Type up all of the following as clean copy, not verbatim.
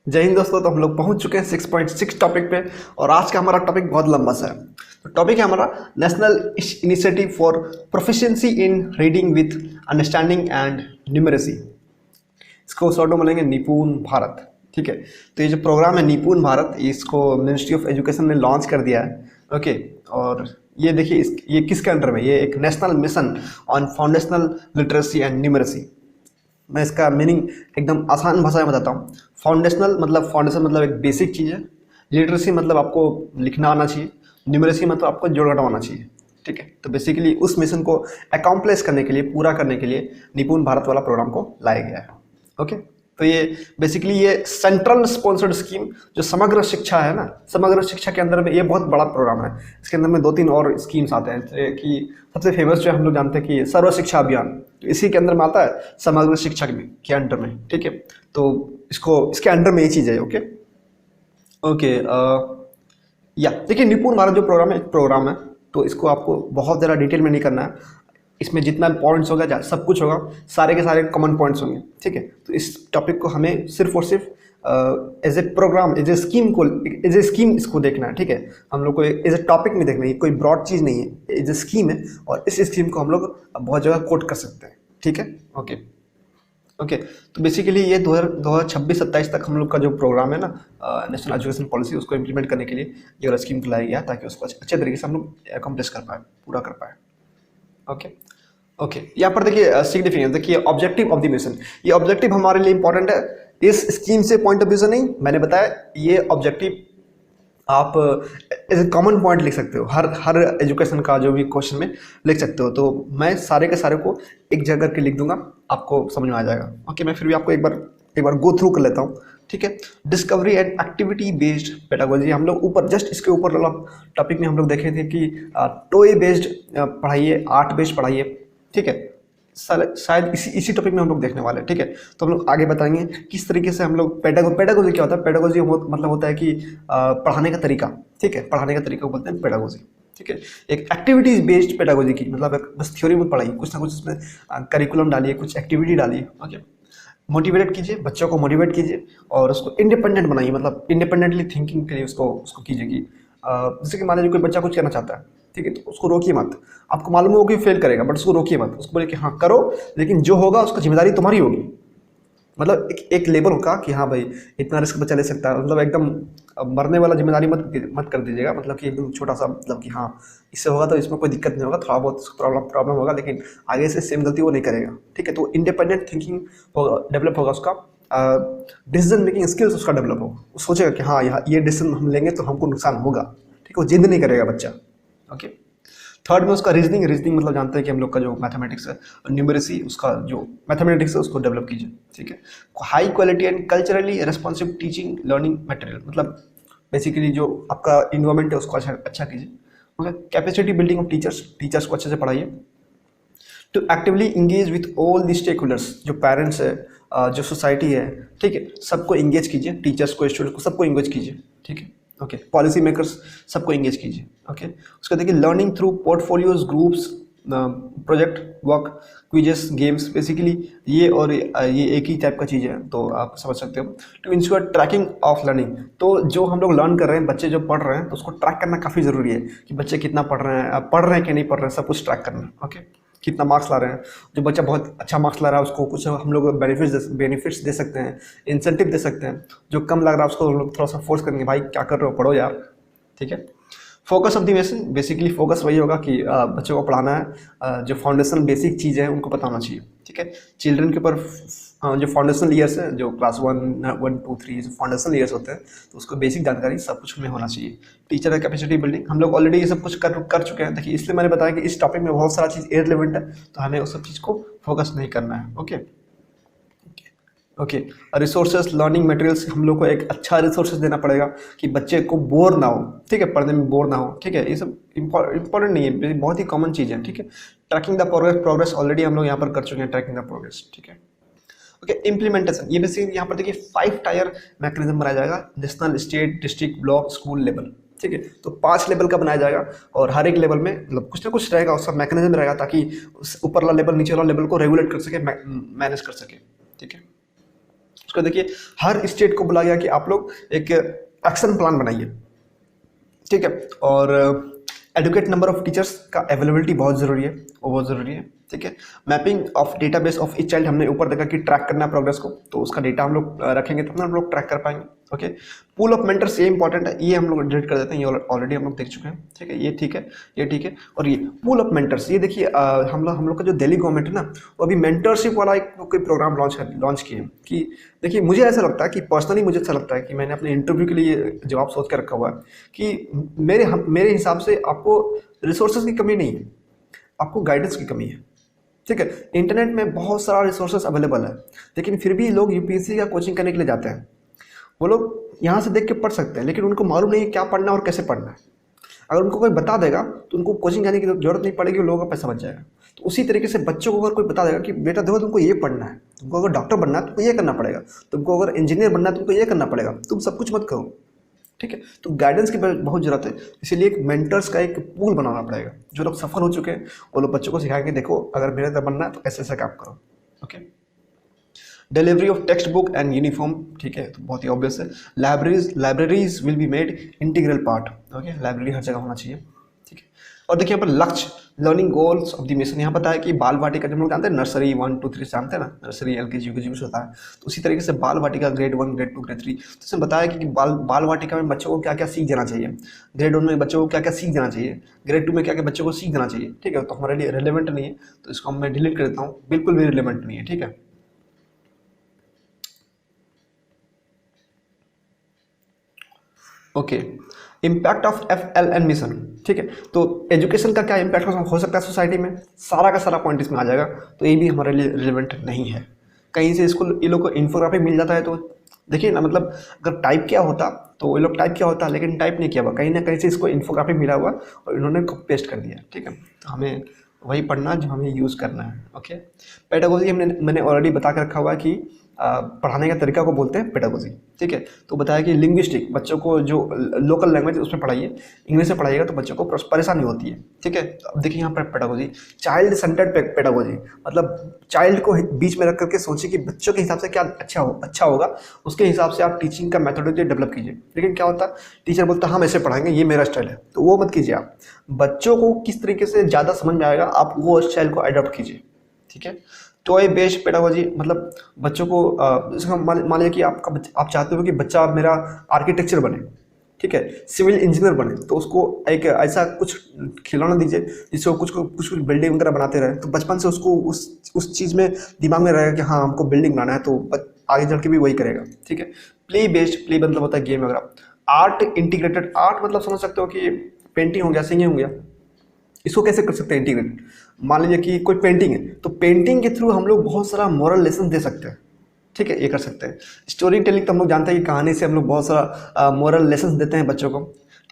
जय हिंद दोस्तों। तो हम लोग पहुंच चुके हैं 6.6 टॉपिक पे और आज का हमारा टॉपिक बहुत लंबा सा है। तो टॉपिक है हमारा national initiative for proficiency in reading with understanding and numeracy. इसको शॉर्ट में बोलेंगे निपुण भारत। ठीक है, तो ये जो प्रोग्राम है निपुण भारत, इसको मिनिस्ट्री ऑफ एजुकेशन ने लॉन्च कर दिया है। ओके, और ये देखिए ये किसके अंडर में, ये एक national mission on foundational literacy and numeracy. मैं इसका मीनिंग एकदम आसान भाषा में बताता हूँ। फाउंडेशन मतलब एक बेसिक चीज़ है। लिटरेसी मतलब आपको लिखना आना चाहिए। न्यूमरेसी मतलब आपको जोड़ घटाव आना चाहिए। ठीक है, तो बेसिकली उस मिशन को अकम्प्लिश करने के लिए, पूरा करने के लिए निपुण भारत वाला प्रोग्राम को लाया गया है। ओके, तो ये बेसिकली ये सेंट्रल स्पॉन्सर्ड स्कीम जो समग्र शिक्षा है ना, समग्र शिक्षा के अंदर में ये बहुत बड़ा प्रोग्राम है। इसके अंदर में 2-3 और स्कीम्स आते हैं कि सबसे फेमस जो हम लोग जानते हैं कि सर्व शिक्षा अभियान, तो इसी के अंदर में आता है समग्र शिक्षा के अंडर में। ठीक है, तो इसके अंडर में ये चीज़ है। ओके ओके या देखिए, निपुण भारत जो प्रोग्राम है, एक प्रोग्राम है, तो इसको आपको बहुत ज़्यादा डिटेल में नहीं करना है। इसमें जितना पॉइंट्स होगा, सब कुछ होगा, सारे के सारे कॉमन पॉइंट्स होंगे। ठीक है, तो इस टॉपिक को हमें सिर्फ और सिर्फ as a programme, as a scheme इसको देखना है। ठीक है, हम लोग को एज ए टॉपिक नहीं देखना है, कोई ब्रॉड चीज़ नहीं है, एज ए स्कीम है और इस स्कीम को हम लोग बहुत जगह कोट कर सकते हैं। ठीक है, ओके ओके, तो बेसिकली ये 2026-27 तक हम लोग का जो प्रोग्राम है ना, नेशनल एजुकेशन पॉलिसी, उसको इम्प्लीमेंट करने के लिए ये वाला स्कीम लाया गया ताकि उसको अच्छे तरीके से हम लोग अकम्प्लिश कर पाए, पूरा कर पाए। ओके ओके, यहाँ पर देखिए सिग्निफिकेंस, देखिए ऑब्जेक्टिव ऑफ द मिशन। ये ऑब्जेक्टिव हमारे लिए इंपॉर्टेंट है इस स्कीम से पॉइंट ऑफ व्यू से नहीं। मैंने बताया ये ऑब्जेक्टिव आप एज ए कॉमन पॉइंट लिख सकते हो, हर एजुकेशन का जो भी क्वेश्चन में लिख सकते हो। तो मैं सारे के सारे को एक जगह करके लिख दूंगा, आपको समझ में आ जाएगा। ओके, मैं फिर भी आपको एक बार गो थ्रू कर लेता हूँ। ठीक है, discovery and activity based pedagogy, हम लोग ऊपर जस्ट इसके ऊपर वाला टॉपिक में हम लोग देखे थे कि टॉय बेस्ड पढ़ाइए, आर्ट बेस्ड पढ़ाइए। ठीक है, शायद इसी टॉपिक में हम लोग देखने वाले हैं। ठीक है, तो हम लोग आगे बताएंगे किस तरीके से हम लोग पेडागोजी क्या होता है। पेडागोजी मतलब होता है कि पढ़ाने का तरीका। ठीक है, पढ़ाने का तरीका को बोलते हैं पेडागोजी। ठीक है, एक एक्टिविटीज बेस्ड पेडागोजी की मतलब बस थ्योरी में पढ़ाइए, कुछ ना कुछ इसमें करिकुलम डालिए, कुछ एक्टिविटी डालिए। ओके, मोटिवेट कीजिए, बच्चों को मोटिवेट कीजिए और उसको इंडिपेंडेंट बनाइए, मतलब इंडिपेंडेंटली थिंकिंग के लिए उसको कीजिए कि जैसे कि मान लीजिए कोई बच्चा कुछ करना चाहता है, ठीक है, तो उसको रोकिए मत। आपको मालूम होगा कि फेल करेगा, बट उसको रोकिए मत, उसको बोले कि हाँ करो, लेकिन जो होगा उसका जिम्मेदारी तुम्हारी होगी। मतलब एक लेवल होगा कि हाँ भाई इतना रिस्क बच्चा ले सकता है, मतलब एकदम मरने वाला जिम्मेदारी मत कर दीजिएगा। मतलब कि एकदम छोटा सा, मतलब कि हाँ इससे होगा तो इसमें कोई दिक्कत नहीं होगा, थोड़ा बहुत प्रॉब्लम होगा, लेकिन आगे से सेम गलती वो नहीं करेगा। ठीक है, तो इंडिपेंडेंट थिंकिंग डेवलप होगा उसका, डिसीजन मेकिंग स्किल्स उसका डेवलप होगा। वो सोचेगा कि हाँ ये डिसीजन हम लेंगे तो हमको नुकसान होगा। ठीक है, वो जिद नहीं करेगा बच्चा। ओके, थर्ड में उसका रीजनिंग मतलब जानते हैं कि हम लोग का जो मैथमेटिक्स है, न्यूमरेसी, उसका जो मैथमेटिक्स है उसको डेवलप कीजिए। ठीक है, high quality and culturally responsive teaching learning material, मतलब बेसिकली जो आपका इन्वायरमेंट है उसको अच्छा कीजिए। Okay, capacity building of teachers को अच्छे से पढ़ाइए। To actively engage with all the stakeholders, जो पेरेंट्स है, जो सोसाइटी है, ठीक है, सबको इंगेज कीजिए, टीचर्स को, स्टूडेंट्स को, सबको इंगेज कीजिए। ठीक है, ओके, पॉलिसी मेकर्स सबको इंगेज कीजिए। ओके, उसका देखिए learning through portfolios, groups, project work, quizzes, games, basically ये और ये एक ही टाइप का चीज़ है, तो आप समझ सकते हो। To ensure tracking of learning, तो जो हम लोग लर्न कर रहे हैं, बच्चे जो पढ़ रहे हैं, तो उसको ट्रैक करना काफ़ी ज़रूरी है कि बच्चे कितना पढ़ रहे हैं कि नहीं पढ़ रहे हैं, सब कुछ ट्रैक करना। ओके, कितना मार्क्स ला रहे हैं, जो बच्चा बहुत अच्छा मार्क्स ला रहा है उसको कुछ हम लोग बेनिफिट्स दे सकते हैं, इंसेंटिव दे सकते हैं। जो कम लग रहा है उसको हम लोग थोड़ा सा फोर्स करेंगे, भाई क्या कर रहे हो, पढ़ो यार। ठीक है, focus of the mission, basically focus वही होगा कि बच्चों को पढ़ाना है, जो फाउंडेशनल बेसिक चीज़ें हैं उनको बताना चाहिए। ठीक है, चिल्ड्रन के ऊपर जो फाउंडेशनल ईयर्स है, जो क्लास 1, 2, 3 जो फाउंडेशनल ईयर्स होते हैं, तो उसको बेसिक जानकारी सब कुछ में होना चाहिए। टीचर का कैपेसिटी बिल्डिंग, हम लोग ऑलरेडी ये सब कुछ कर चुके हैं। देखिए, इसलिए मैंने बताया कि इस टॉपिक में बहुत सारा चीज़ इररिलेवेंट है, तो हमें उस सब चीज़ को फोकस नहीं करना है। Okay okay, resources, learning materials, हम लोग को एक अच्छा रिसोर्सेज देना पड़ेगा कि बच्चे को बोर ना हो। ठीक है, पढ़ने में बोर ना हो। ठीक है, ये सब इंपॉर्टेंट नहीं है, बहुत ही कॉमन चीज़ है। ठीक है, ट्रैकिंग द प्रोग्रेस ऑलरेडी हम लोग यहाँ पर कर चुके हैं, ट्रैकिंग द प्रोग्रेस। ठीक है, ओके, इम्प्लीमेंटेशन, ये बेसिकली यहाँ पर देखिए 5 टायर मैकेनिज्म बनाया जाएगा, national, state, district, block, school level. ठीक है, तो 5 लेवल का बनाया जाएगा और हर एक लेवल में मतलब कुछ ना कुछ रहेगा, उसका मैकेनिज्म रहेगा ताकि उस ऊपर वाला लेवल नीचे वाला लेवल को रेगुलेट कर सके, मैनेज कर सके। ठीक है, उसको देखिए हर स्टेट को बोला गया कि आप लोग एक एक्शन प्लान बनाइए, ठीक है। और एडुकेट नंबर ऑफ टीचर्स का अवेलेबिलिटी बहुत ज़रूरी है, वो बहुत ज़रूरी है, ठीक है। Mapping of database of each child, हमने ऊपर देखा कि ट्रैक करना है प्रोग्रेस को, तो उसका डेटा हम लोग रखेंगे तब हम लोग ट्रैक कर पाएंगे, ओके। पूल ऑफ मेंटर्स, ये इंपॉर्टेंट है, ये हम लोग डिलीट कर देते हैं, ये ऑलरेडी हम लोग देख चुके हैं, ठीक है। ये ठीक है, ये ठीक है। और ये पूल ऑफ मेंटर्स, ये देखिए हम लोग का जो दिल्ली गवर्नमेंट है ना, वो अभी मेंटरशिप वाला एक कोई प्रोग्राम लॉन्च किए कि देखिए मुझे ऐसा लगता है कि पर्सनली मुझे अच्छा लगता है कि मैंने अपने इंटरव्यू के लिए जवाब सोच के रखा हुआ है कि मेरे हिसाब से आपको रिसोर्सेज की कमी नहीं है, आपको गाइडेंस की कमी है, ठीक है। इंटरनेट में बहुत सारा रिसोर्सेज अवेलेबल है, लेकिन फिर भी लोग यूपीएससी का कोचिंग करने के लिए जाते हैं। वो लोग यहाँ से देख के पढ़ सकते हैं, लेकिन उनको मालूम नहीं है क्या पढ़ना है और कैसे पढ़ना है। अगर उनको कोई बता देगा तो उनको कोचिंग जाने की जरूरत नहीं पड़ेगी, लोगों का पैसा बच जाएगा। तो उसी तरीके से बच्चों को अगर कोई बता देगा कि बेटा देखो तुमको ये पढ़ना है, तुमको अगर डॉक्टर बनना है तुमको ये करना पड़ेगा, तुमको अगर इंजीनियर बनना है तुमको ये करना पड़ेगा, तुम सब कुछ मत करो, ठीक है। तो गाइडेंस की बहुत ज़रूरत है, इसीलिए एक मेंटर्स का एक पूल बनाना पड़ेगा। जो लोग सफल हो चुके हैं वो लोग बच्चों को सिखाएंगे, देखो अगर मेरे तरह बनना है तो ऐसे ऐसे काम करो, okay. Delivery of textbook and uniform, ठीक है, तो बहुत ही ऑब्वियस है। Libraries will be made integral part, okay. Library हर जगह होना चाहिए, ठीक है। और देखिए यहाँ पर लक्ष्य, learning goals of the mission, यहाँ पता है कि बाल वाटिका जब हम लोग जानते हैं नर्सरी 1 2 3 जानते हैं ना, नर्सरी LKG UKG कुछ होता है, तो उसी तरीके से बाल वाटिका ग्रेड 1 ग्रेड 2 ग्रेड 3, तो इसमें बताया कि बाल वाटिका में बच्चों को क्या क्या सीख देना चाहिए, ग्रेड 1 में बच्चों को क्या क्या सीख देना चाहिए, ग्रेड 2 में क्या क्या बच्चों को सीख देना चाहिए, ठीक है। तो हमारे लिए रिलेवेंट नहीं है, तो इसको मैं डिलीट कर देता हूँ, बिल्कुल भी रिलेवेंट नहीं है, ठीक है। Okay, impact of FLN mission, ठीक है। तो एजुकेशन का क्या इम्पैक्ट हो सकता है सोसाइटी में, सारा का सारा पॉइंट इसमें आ जाएगा, तो ये भी हमारे लिए रिलेवेंट नहीं है। कहीं से इसको ये लोग को इन्फोग्राफिक मिल जाता है, तो देखिए ना, मतलब अगर टाइप किया होता तो ये लोग टाइप किया होता, लेकिन टाइप नहीं किया हुआ, कहीं ना कहीं से इसको इन्फोग्राफिक मिला हुआ और इन्होंने पेस्ट कर दिया, ठीक है। तो हमें वही पढ़ना जो हमें यूज़ करना है, ओके। पेडागोजी मैंने ऑलरेडी बता के रखा हुआ है कि पढ़ाने का तरीका को बोलते हैं पेडागोजी, ठीक है। तो बताया कि लिंग्विस्टिक, बच्चों को जो लोकल लैंग्वेज उसमें पढ़ाइए, इंग्लिश से पढ़ाइएगा तो बच्चों को परेशानी होती है, ठीक है। अब देखिए यहाँ पर पेडागोजी, चाइल्ड सेंटर्ड पेडागोजी, मतलब चाइल्ड को बीच में रख करके सोचिए कि बच्चों के हिसाब से क्या अच्छा होगा, उसके हिसाब से आप टीचिंग का मेथोडोलॉजी डेवलप कीजिए। लेकिन क्या होता है, टीचर बोलता है हम ऐसे पढ़ाएंगे, ये मेरा स्टाइल है, तो वो मत कीजिए। आप बच्चों को किस तरीके से ज़्यादा समझ में आएगा, आप वो स्टाइल को अडॉप्ट कीजिए, ठीक है। टॉय बेस्ड पेडागोजी, मतलब बच्चों को मान लीजिए कि आप चाहते हो कि बच्चा मेरा आर्किटेक्चर बने, ठीक है, सिविल इंजीनियर बने, तो उसको एक ऐसा कुछ खिलौना दीजिए जिससे वो कुछ बिल्डिंग वगैरह बनाते रहे, तो बचपन से उसको उस चीज़ में दिमाग में रहेगा कि हाँ हमको बिल्डिंग बनाना है, तो आगे चल के भी वही करेगा, ठीक है। प्ले बेस्ड, प्ले मतलब होता है गेम वगैरह। आर्ट इंटीग्रेटेड, आर्ट मतलब समझ सकते हो कि पेंटिंग हो गया, सिंगिंग हो गया, इसको कैसे कर सकते हैं इंटीग्रेट। मान लीजिए कि कोई पेंटिंग है, तो पेंटिंग के थ्रू हम लोग बहुत सारा मॉरल लेसन दे सकते हैं, ठीक है, ये कर सकते हैं। स्टोरी टेलिंग तो हम लोग जानते हैं कि कहानी से हम लोग बहुत सारा मॉरल लेसन देते हैं बच्चों को।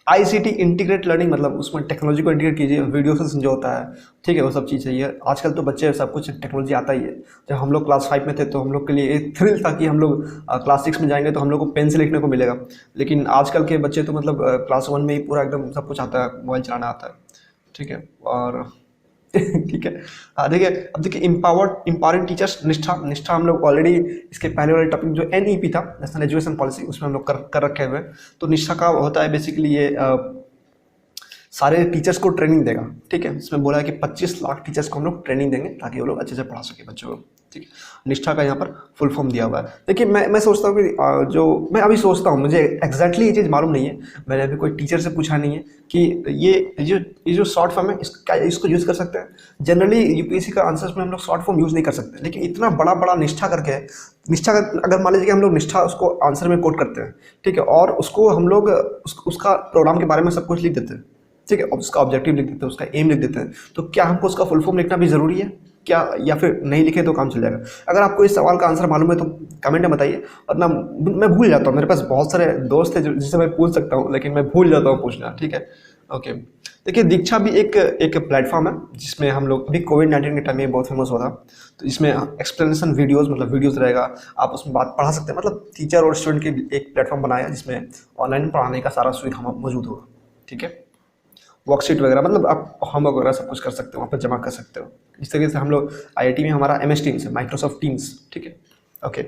ICT इंटीग्रेट लर्निंग, मतलब उसमें टेक्नोलॉजी को इंटीग्रेट कीजिए, वीडियो से समझा होता है, ठीक है, वो सब चीज़ चाहिए। आजकल तो बच्चे सब कुछ टेक्नोलॉजी आता ही है। जब हम लोग क्लास 5 में थे तो हम लोग के लिए एक थ्रिल था कि हम लोग क्लास 6 में जाएंगे तो हम लोग को पेन से लिखने को मिलेगा, लेकिन आजकल के बच्चे तो मतलब क्लास 1 में ही पूरा एकदम सब कुछ आता है, मोबाइल चलाना आता है, ठीक है। और ठीक है, देखिए अब देखिए इम्पावरिंग टीचर्स, निष्ठा हम लोग ऑलरेडी इसके पहले वाले टॉपिक जो NEP था, नेशनल एजुकेशन पॉलिसी, उसमें हम लोग कर रखे हुए हैं। तो निष्ठा का होता है बेसिकली ये सारे टीचर्स को ट्रेनिंग देगा, ठीक है। इसमें बोला है कि 25 लाख टीचर्स को हम लोग ट्रेनिंग देंगे ताकि वो लोग अच्छे से पढ़ा सके बच्चों को, ठीक है। निष्ठा का यहाँ पर फुल फॉर्म दिया हुआ है। देखिए मैं सोचता हूँ कि जो मैं अभी सोचता हूँ, मुझे एग्जैक्टली ये चीज़ मालूम नहीं है, मैंने अभी कोई टीचर से पूछा नहीं है कि ये जो शॉर्ट फॉर्म है इसको यूज़ कर सकते हैं। जनरली UPSC का आंसर्स में हम लोग शॉर्ट फॉर्म यूज़ नहीं कर सकते, लेकिन इतना बड़ा निष्ठा करके है, निष्ठा अगर मान लीजिए कि हम लोग निष्ठा उसको आंसर में कोट करते हैं, ठीक है, और उसको हम लोग उसका प्रोग्राम के बारे में सब कुछ लिख देते हैं, ठीक है, उसका ऑब्जेक्टिव लिख देते हैं, उसका एम लिख देते हैं, तो क्या हमको उसका फुल फॉर्म लिखना भी ज़रूरी है क्या, या फिर नहीं लिखे तो काम चल जाएगा? अगर आपको इस सवाल का आंसर मालूम है तो कमेंट में बताइए। वरना मैं भूल जाता हूँ, मेरे पास बहुत सारे दोस्त हैं जिससे मैं पूछ सकता हूँ, लेकिन मैं भूल जाता हूँ पूछना, ठीक है। ओके, देखिए दीक्षा भी एक प्लेटफॉर्म है जिसमें हम लोग अभी कोविड-19 के टाइम में बहुत फेमस हो था, तो इसमें एक्सप्लेनेशन वीडियोस, मतलब वीडियोस रहेगा, आप उसमें बात पढ़ा सकते हैं, मतलब टीचर और स्टूडेंट के एक प्लेटफॉर्म बनाया जिसमें ऑनलाइन पढ़ाने का सारा सुविधा मौजूद होगा, ठीक है। वर्कशीट वगैरह, मतलब आप होमवर्क वगैरह सब कुछ कर सकते हो, वहाँ पर जमा कर सकते हो। इस तरीके से हम लोग IIT में हमारा MS Teams है, माइक्रोसॉफ्ट टीम्स, ठीक है। Okay,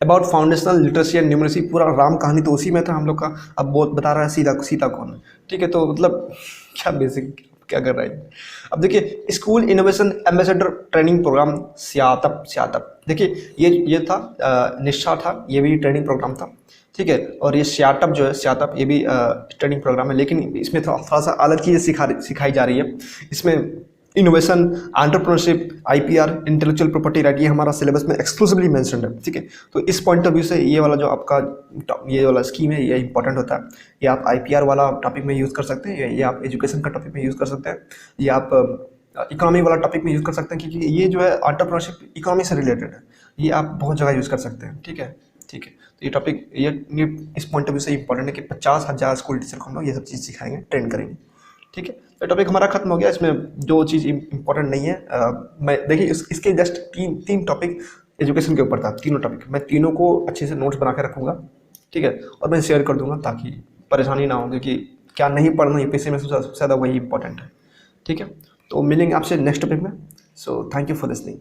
about foundational literacy and numeracy, पूरा राम कहानी तो उसी में था हम लोग का। अब वो बता रहा है सीता कौन है, ठीक है। तो मतलब क्या बेसिक क्या कर रहा है। अब देखिए school innovation ambassador training program स्यातप देखिए ये था निष्ठा था, ये भी ट्रेनिंग प्रोग्राम था, ठीक है। और ये स्याटअप जो है स्यातप ये भी ट्रेनिंग प्रोग्राम है, लेकिन इसमें थोड़ा सा अलग चीज़ें सिखाई जा रही है। इसमें innovation, entrepreneurship, IPR, intellectual property right, ये हमारा सिलेबस में एक्सक्लूसिवली मेंशन्ड है, ठीक है। तो इस पॉइंट ऑफ व्यू से ये वाला जो आपका ये वाला स्कीम है ये इंपॉर्टेंट होता है। ये आप आईपीआर वाला टॉपिक में यूज़ कर सकते हैं, ये आप एजुकेशन का टॉपिक में यूज़ कर सकते हैं, ये आप इकोनॉमी वाला टॉपिक में यूज़ कर सकते हैं, क्योंकि ये जो है एंटरप्रेन्योरशिप इकोनॉमी से रिलेटेड है, ये आप बहुत जगह यूज़ कर सकते हैं, ठीक है। तो ये टॉपिक ये इस पॉइंट ऑफ व्यू से इंपॉर्टेंट है कि 50,000 स्कूल टीचर को हम लोग ये सब चीज़ सिखाएंगे, ट्रेन करेंगे, ठीक है। तो टॉपिक हमारा खत्म हो गया। इसमें जो चीज़ इंपॉर्टेंट नहीं है मैं देखिए इसके जस्ट तीन टॉपिक एजुकेशन के ऊपर था, तीनों टॉपिक मैं तीनों को अच्छे से नोट्स बना के रखूँगा, ठीक है, और मैं शेयर कर दूंगा ताकि परेशानी ना हो, क्योंकि क्या नहीं पढ़ना यूपीएससी में सबसे ज़्यादा वही इंपॉर्टेंट है, ठीक है। तो मिलेंगे आपसे नेक्स्ट टॉपिक में। So thank you for listening.